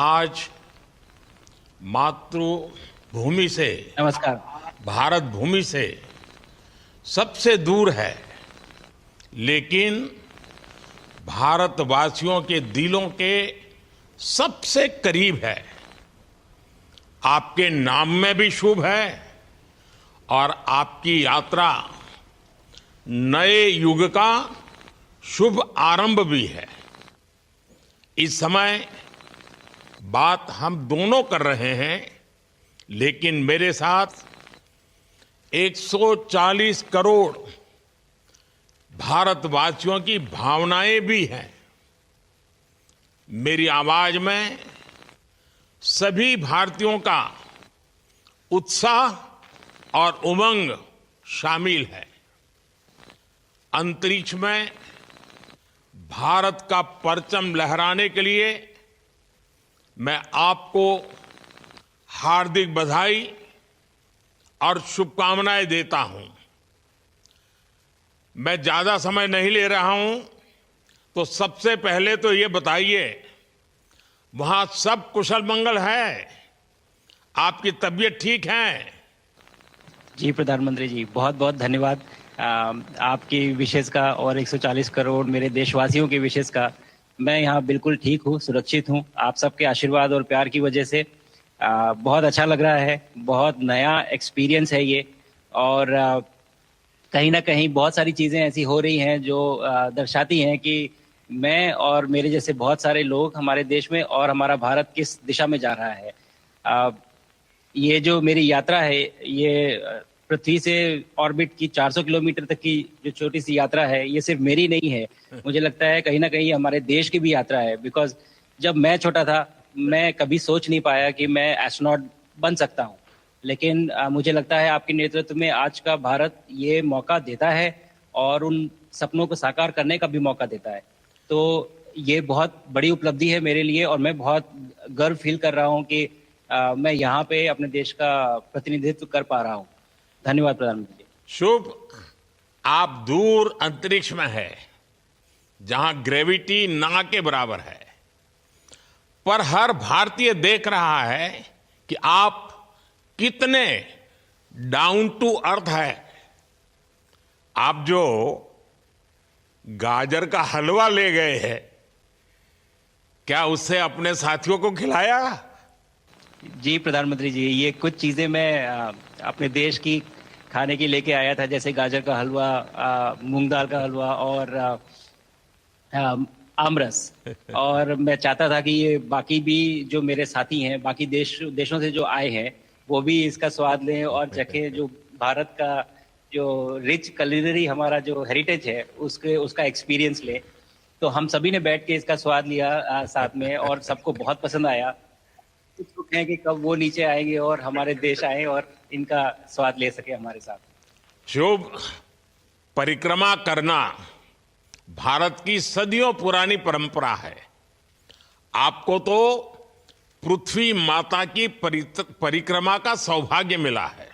आज मातृभूमि से, नमस्कार। भारत भूमि से सबसे दूर है, लेकिन भारतवासियों के दिलों के सबसे करीब है। आपके नाम में भी शुभ है और आपकी यात्रा नए युग का शुभ आरंभ भी है। इस समय बात हम दोनों कर रहे हैं, लेकिन मेरे साथ 140 करोड़ भारतवासियों की भावनाएं भी हैं। मेरी आवाज में सभी भारतीयों का उत्साह और उमंग शामिल है। अंतरिक्ष में भारत का परचम लहराने के लिए मैं आपको हार्दिक बधाई और शुभकामनाएं देता हूं। मैं ज्यादा समय नहीं ले रहा हूं, तो सबसे पहले तो ये बताइए, वहां सब कुशल मंगल है? आपकी तबीयत ठीक है? जी प्रधानमंत्री जी, बहुत बहुत धन्यवाद आपकी विशेष का और 140 करोड़ मेरे देशवासियों की विशेष का। मैं यहाँ बिल्कुल ठीक हूँ, सुरक्षित हूँ। आप सबके आशीर्वाद और प्यार की वजह से बहुत अच्छा लग रहा है। बहुत नया एक्सपीरियंस है ये, और कहीं ना कहीं बहुत सारी चीज़ें ऐसी हो रही हैं जो दर्शाती हैं कि मैं और मेरे जैसे बहुत सारे लोग हमारे देश में और हमारा भारत किस दिशा में जा रहा है। ये जो मेरी यात्रा है, ये पृथ्वी से ऑर्बिट की 400 किलोमीटर तक की जो छोटी सी यात्रा है, ये सिर्फ मेरी नहीं है। मुझे लगता है कहीं ना कहीं हमारे देश की भी यात्रा है। बिकॉज जब मैं छोटा था, मैं कभी सोच नहीं पाया कि मैं एस्ट्रोनॉट बन सकता हूँ, लेकिन मुझे लगता है आपके नेतृत्व में आज का भारत ये मौका देता है और उन सपनों को साकार करने का भी मौका देता है। तो ये बहुत बड़ी उपलब्धि है मेरे लिए, और मैं बहुत गर्व फील कर रहा हूँ कि मैं यहाँ पे अपने देश का प्रतिनिधित्व कर पा रहा हूँ। धन्यवाद प्रधानमंत्री जी। शुभ। आप दूर अंतरिक्ष में है, जहां ग्रेविटी ना के बराबर है, पर हर भारतीय देख रहा है कि आप कितने डाउन टू अर्थ है। आप जो गाजर का हलवा ले गए हैं, क्या उससे अपने साथियों को खिलाया? जी प्रधानमंत्री जी, ये कुछ चीज़ें मैं अपने देश की खाने की लेके आया था, जैसे गाजर का हलवा, मूंग दाल का हलवा और आमरस। और मैं चाहता था कि ये बाकी भी जो मेरे साथी हैं, बाकी देशों से जो आए हैं, वो भी इसका स्वाद लें और चखें। जो भारत का जो रिच कुलिनरी हमारा जो हेरिटेज है, उसका एक्सपीरियंस लें। तो हम सभी ने बैठ के इसका स्वाद लिया साथ में, और सबको बहुत पसंद आया। उत्सुक हैं कि कब वो नीचे आएंगे और हमारे देश आए और इनका स्वाद ले सके हमारे साथ। शुभ। परिक्रमा करना भारत की सदियों पुरानी परंपरा है। आपको तो पृथ्वी माता की परिक्रमा का सौभाग्य मिला है।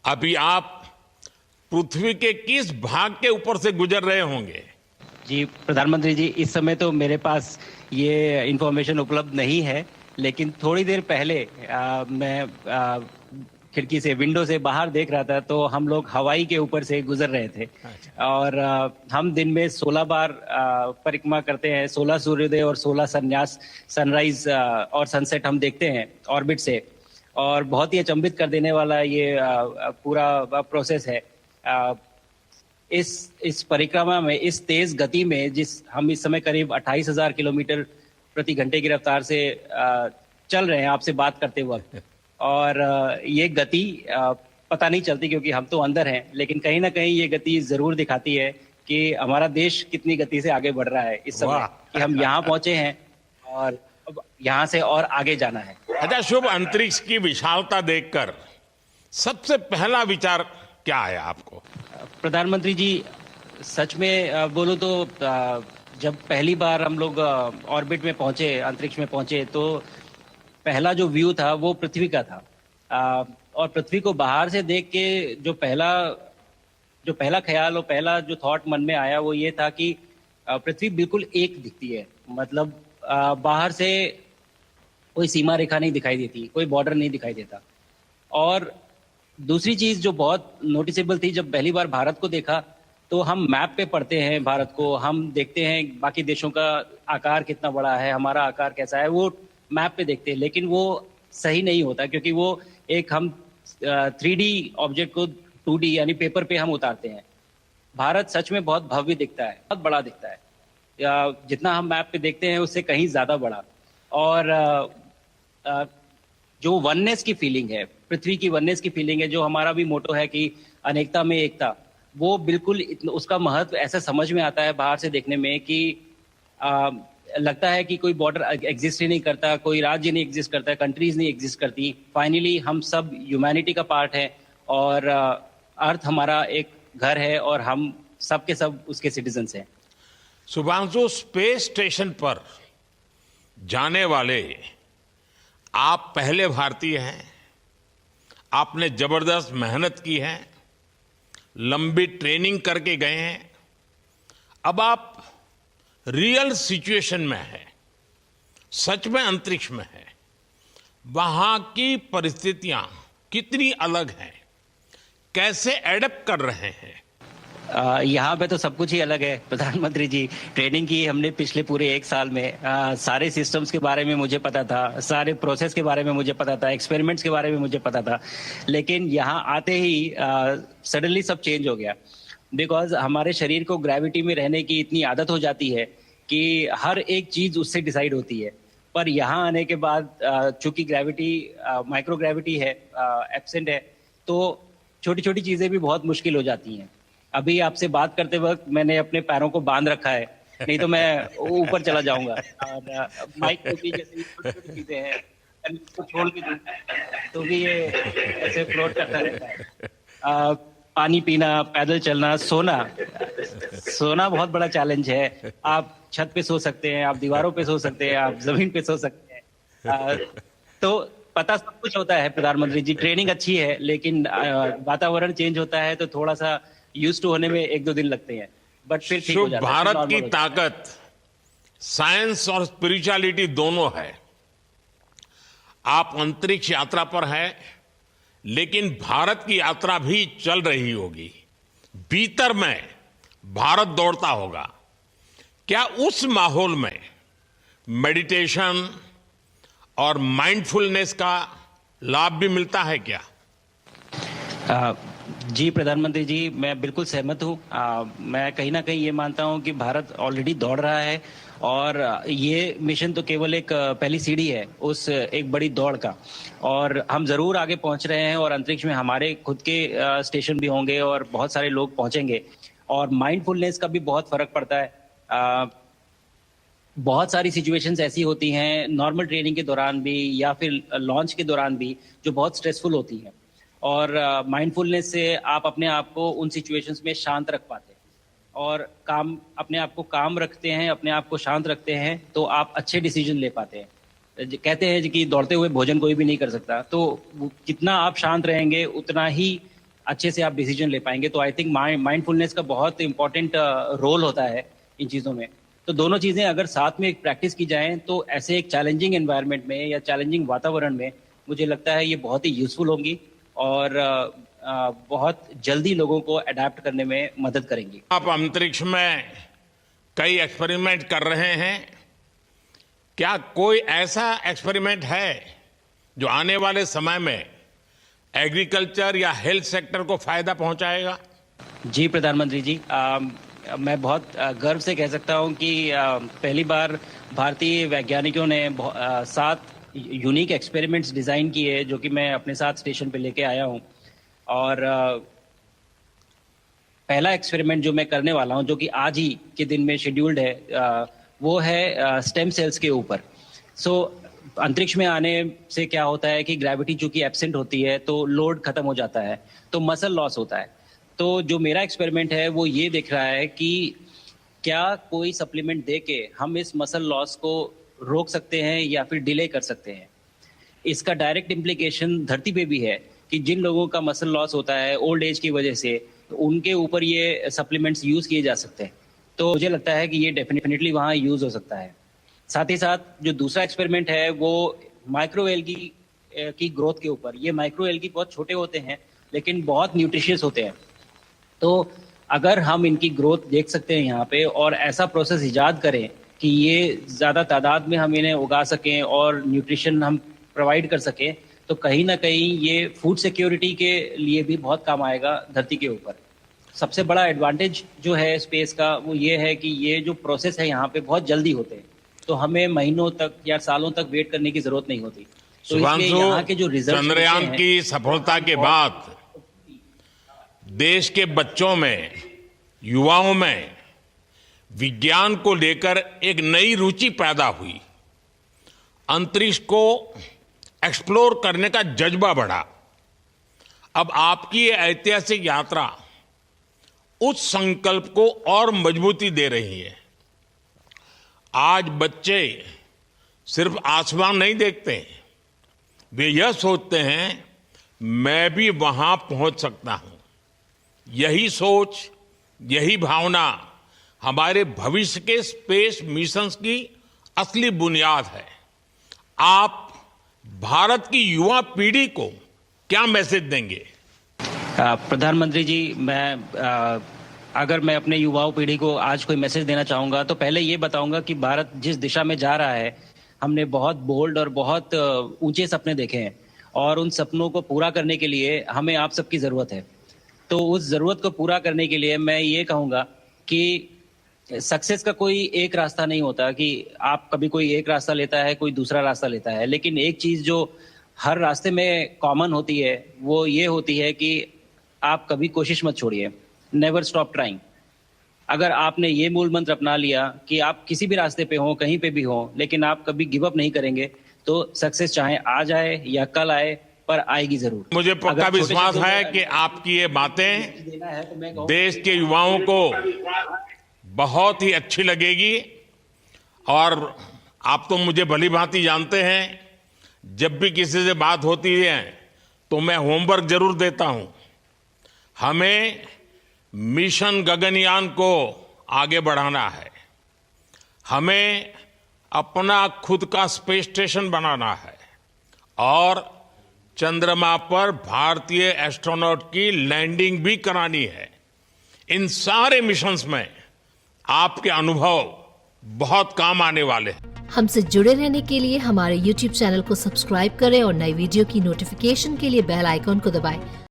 अभी आप पृथ्वी के किस भाग के ऊपर से गुजर रहे होंगे? जी प्रधानमंत्री जी, इस समय तो मेरे पास ये इंफॉर्मेशन उपलब्ध नहीं है, लेकिन थोड़ी देर पहले मैं खिड़की से, विंडो से बाहर देख रहा था, तो हम लोग हवाई के ऊपर से गुजर रहे थे। और हम दिन में 16 बार परिक्रमा करते हैं। 16 सूर्योदय और 16 संन्यास, सनराइज और सनसेट हम देखते हैं ऑर्बिट से। और बहुत ही अचंभित कर देने वाला ये पूरा प्रोसेस है। इस परिक्रमा में, इस तेज गति में, जिस हम इस समय करीब 28,000 किलोमीटर प्रति घंटे की रफ्तार से चल रहे हैं आपसे बात करते वक्त, और ये गति पता नहीं चलती क्योंकि हम तो अंदर हैं, लेकिन कहीं ना कहीं ये गति जरूर दिखाती है कि हमारा देश कितनी गति से आगे बढ़ रहा है इस समय, कि हम यहाँ पहुंचे हैं और अब यहाँ से और आगे जाना है। अच्छा शुभ, अंतरिक्ष की विशालता देखकर सबसे पहला विचार क्या आया आपको? प्रधानमंत्री जी, सच में बोलो तो जब पहली बार हम लोग ऑर्बिट में पहुंचे, अंतरिक्ष में पहुंचे, तो पहला जो व्यू था वो पृथ्वी का था। और पृथ्वी को बाहर से देख के जो पहला ख्याल और पहला जो थॉट मन में आया वो ये था कि पृथ्वी बिल्कुल एक दिखती है। मतलब बाहर से कोई सीमा रेखा नहीं दिखाई देती, कोई बॉर्डर नहीं दिखाई देता। और दूसरी चीज जो बहुत नोटिसेबल थी, जब पहली बार भारत को देखा तो हम मैप पे पढ़ते हैं भारत को, हम देखते हैं बाकी देशों का आकार कितना बड़ा है, हमारा आकार कैसा है, वो मैप पे देखते हैं, लेकिन वो सही नहीं होता, क्योंकि वो एक हम 3D ऑब्जेक्ट को 2D यानी पेपर पे हम उतारते हैं। भारत सच में बहुत भव्य दिखता है, बहुत बड़ा दिखता है, जितना हम मैप पे देखते हैं उससे कहीं ज्यादा बड़ा। और जो वननेस की फीलिंग है, पृथ्वी की वननेस की फीलिंग है, जो हमारा भी मोटो है कि अनेकता में एकता, वो बिल्कुल उसका महत्व ऐसा समझ में आता है बाहर से देखने में कि लगता है कि कोई बॉर्डर एग्जिस्ट ही नहीं करता, कोई राज्य नहीं एग्जिस्ट करता, कंट्रीज नहीं एग्जिस्ट करती। फाइनली हम सब ह्यूमैनिटी का पार्ट है और अर्थ हमारा एक घर है और हम सब के सब उसके सिटीजन्स हैं। शुभांशु, स्पेस स्टेशन पर जाने वाले आप पहले भारतीय हैं। आपने जबरदस्त मेहनत की है, लंबी ट्रेनिंग करके गए हैं। अब आप रियल सिचुएशन में हैं, सच में अंतरिक्ष में हैं। वहां की परिस्थितियां कितनी अलग हैं, कैसे एडप्ट कर रहे हैं? यहाँ पे तो सब कुछ ही अलग है प्रधानमंत्री जी। ट्रेनिंग की हमने पिछले पूरे 1 साल में, सारे सिस्टम्स के बारे में मुझे पता था, सारे प्रोसेस के बारे में मुझे पता था, एक्सपेरिमेंट्स के बारे में मुझे पता था, लेकिन यहाँ आते ही सडनली सब चेंज हो गया। बिकॉज हमारे शरीर को ग्रेविटी में रहने की इतनी आदत हो जाती है कि हर एक चीज उससे डिसाइड होती है। पर यहाँ आने के बाद चूंकि ग्रेविटी माइक्रो ग्रेविटी है, एब्सेंट है, तो छोटी छोटी चीजें भी बहुत मुश्किल हो जाती हैं। अभी आपसे बात करते वक्त मैंने अपने पैरों को बांध रखा है, नहीं तो मैं ऊपर चला जाऊंगा। और माइक को भी जैसे छोटी चीजें हैं, इसको छोड़ के दूं तो भी ये ऐसे फ्लोट करता रहता है। पानी पीना, पैदल चलना, सोना बहुत बड़ा चैलेंज है। आप छत पे सो सकते हैं, आप दीवारों पे सो सकते हैं, आप जमीन पे सो सकते हैं। तो पता सब कुछ होता है प्रधानमंत्री जी, ट्रेनिंग अच्छी है, लेकिन वातावरण चेंज होता है तो थोड़ा सा यूज्ड टू होने में 1-2 दिन लगते हैं, बट फिर ठीक हो जाता है। भारत की ताकत साइंस और स्पिरिचुअलिटी दोनों है। आप अंतरिक्ष यात्रा पर हैं, लेकिन भारत की यात्रा भी चल रही होगी, भीतर में भारत दौड़ता होगा। क्या उस माहौल में मेडिटेशन और माइंडफुलनेस का लाभ भी मिलता है क्या? जी प्रधानमंत्री जी, मैं बिल्कुल सहमत हूँ। मैं कहीं ना कहीं ये मानता हूँ कि भारत ऑलरेडी दौड़ रहा है और ये मिशन तो केवल एक पहली सीढ़ी है उस एक बड़ी दौड़ का, और हम जरूर आगे पहुंच रहे हैं और अंतरिक्ष में हमारे खुद के स्टेशन भी होंगे और बहुत सारे लोग पहुंचेंगे। और माइंडफुलनेस का भी बहुत फर्क पड़ता है। बहुत सारी सिचुएशंस ऐसी होती हैं नॉर्मल ट्रेनिंग के दौरान भी या फिर लॉन्च के दौरान भी, जो बहुत स्ट्रेसफुल होती हैं, और माइंडफुलनेस से आप अपने आप को उन सिचुएशंस में शांत रख पाते हैं और अपने आप को काम रखते हैं, अपने आप को शांत रखते हैं, तो आप अच्छे डिसीजन ले पाते हैं। कहते हैं कि दौड़ते हुए भोजन कोई भी नहीं कर सकता, तो जितना आप शांत रहेंगे उतना ही अच्छे से आप डिसीजन ले पाएंगे। तो आई थिंक माइंडफुलनेस का बहुत इंपॉर्टेंट रोल होता है इन चीज़ों में। तो दोनों चीज़ें अगर साथ में एक प्रैक्टिस की जाएं तो ऐसे एक चैलेंजिंग एनवायरनमेंट में या चैलेंजिंग वातावरण में मुझे लगता है ये बहुत ही यूजफुल होंगी और बहुत जल्दी लोगों को अडेप्ट करने में मदद करेंगी। आप अंतरिक्ष में कई एक्सपेरिमेंट कर रहे हैं, क्या कोई ऐसा एक्सपेरिमेंट है जो आने वाले समय में एग्रीकल्चर या हेल्थ सेक्टर को फायदा पहुंचाएगा? जी प्रधानमंत्री जी, मैं बहुत गर्व से कह सकता हूं कि पहली बार भारतीय वैज्ञानिकों ने 7 यूनिक एक्सपेरिमेंट्स डिजाइन किए, जो कि मैं अपने साथ स्टेशन पे लेके आया हूं। और पहला एक्सपेरिमेंट जो मैं करने वाला हूं, जो कि आज ही के दिन में शेड्यूल्ड है, वो है स्टेम सेल्स के ऊपर। अंतरिक्ष में आने से क्या होता है कि ग्रेविटी चूंकि एब्सेंट होती है तो लोड खत्म हो जाता है, तो मसल लॉस होता है। तो जो मेरा एक्सपेरिमेंट है वो ये देख रहा है कि क्या कोई सप्लीमेंट दे के हम इस मसल लॉस को रोक सकते हैं या फिर डिले कर सकते हैं। इसका डायरेक्ट इम्प्लीकेशन धरती पे भी है कि जिन लोगों का मसल लॉस होता है ओल्ड एज की वजह से, तो उनके ऊपर ये सप्लीमेंट्स यूज किए जा सकते हैं। तो मुझे लगता है कि ये डेफिनेटली वहाँ यूज हो सकता है। साथ ही साथ जो दूसरा एक्सपेरिमेंट है वो माइक्रो एल्गी की ग्रोथ के ऊपर। ये माइक्रो एल्गी बहुत छोटे होते हैं लेकिन बहुत न्यूट्रिशियस होते हैं। तो अगर हम इनकी ग्रोथ देख सकते हैं यहाँ पे और ऐसा प्रोसेस इजाद करें कि ये ज़्यादा तादाद में हम इन्हें उगा सकें और न्यूट्रिशन हम प्रोवाइड कर सकें, तो कहीं ना कहीं ये फूड सिक्योरिटी के लिए भी बहुत काम आएगा धरती के ऊपर। सबसे बड़ा एडवांटेज जो है स्पेस का वो ये है कि ये जो प्रोसेस है यहाँ पे बहुत जल्दी होते हैं, तो हमें महीनों तक या सालों तक वेट करने की जरूरत नहीं होती। तो इसलिए यहाँ के जो शुभांशु, रिजल्ट चंद्रयान की सफलता के बाद देश के बच्चों में, युवाओं में विज्ञान को लेकर एक नई रुचि पैदा हुई। अंतरिक्ष को एक्सप्लोर करने का जज्बा बढ़ा। अब आपकी ये ऐतिहासिक यात्रा उस संकल्प को और मजबूती दे रही है। आज बच्चे सिर्फ आसमान नहीं देखते, वे यह सोचते हैं मैं भी वहां पहुंच सकता हूं। यही सोच, यही भावना हमारे भविष्य के स्पेस मिशंस की असली बुनियाद है। आप भारत की युवा पीढ़ी को क्या मैसेज देंगे? प्रधानमंत्री जी, अगर मैं अपने युवाओं पीढ़ी को आज कोई मैसेज देना चाहूंगा तो पहले ये बताऊंगा कि भारत जिस दिशा में जा रहा है, हमने बहुत बोल्ड और बहुत ऊंचे सपने देखे हैं और उन सपनों को पूरा करने के लिए हमें आप सबकी ज़रूरत है। तो उस ज़रूरत को पूरा करने के लिए मैं ये कहूँगा कि सक्सेस का कोई एक रास्ता नहीं होता कि आप कभी कोई एक रास्ता लेता है, कोई दूसरा रास्ता लेता है, लेकिन एक चीज़ जो हर रास्ते में कॉमन होती है वो ये होती है कि आप कभी कोशिश मत छोड़िए, नेवर स्टॉप ट्राइंग। अगर आपने ये मूल मंत्र अपना लिया कि आप किसी भी रास्ते पे हो, कहीं पे भी हो, लेकिन आप कभी गिव अप नहीं करेंगे, तो सक्सेस चाहे आज आए या कल आए पर आएगी जरूर। मुझे पक्का विश्वास है कि आपकी ये बातें देश के युवाओं को बहुत ही अच्छी लगेगी। और आप तो मुझे भली भांति जानते हैं, जब भी किसी से बात होती है तो मैं होमवर्क जरूर देता हूं। हमें मिशन गगनयान को आगे बढ़ाना है, हमें अपना खुद का स्पेस स्टेशन बनाना है और चंद्रमा पर भारतीय एस्ट्रोनॉट की लैंडिंग भी करानी है। इन सारे मिशंस में आपके अनुभव बहुत काम आने वाले हैं। हमसे जुड़े रहने के लिए हमारे YouTube चैनल को सब्सक्राइब करें और नई वीडियो की नोटिफिकेशन के लिए बेल आइकॉन को दबाएं।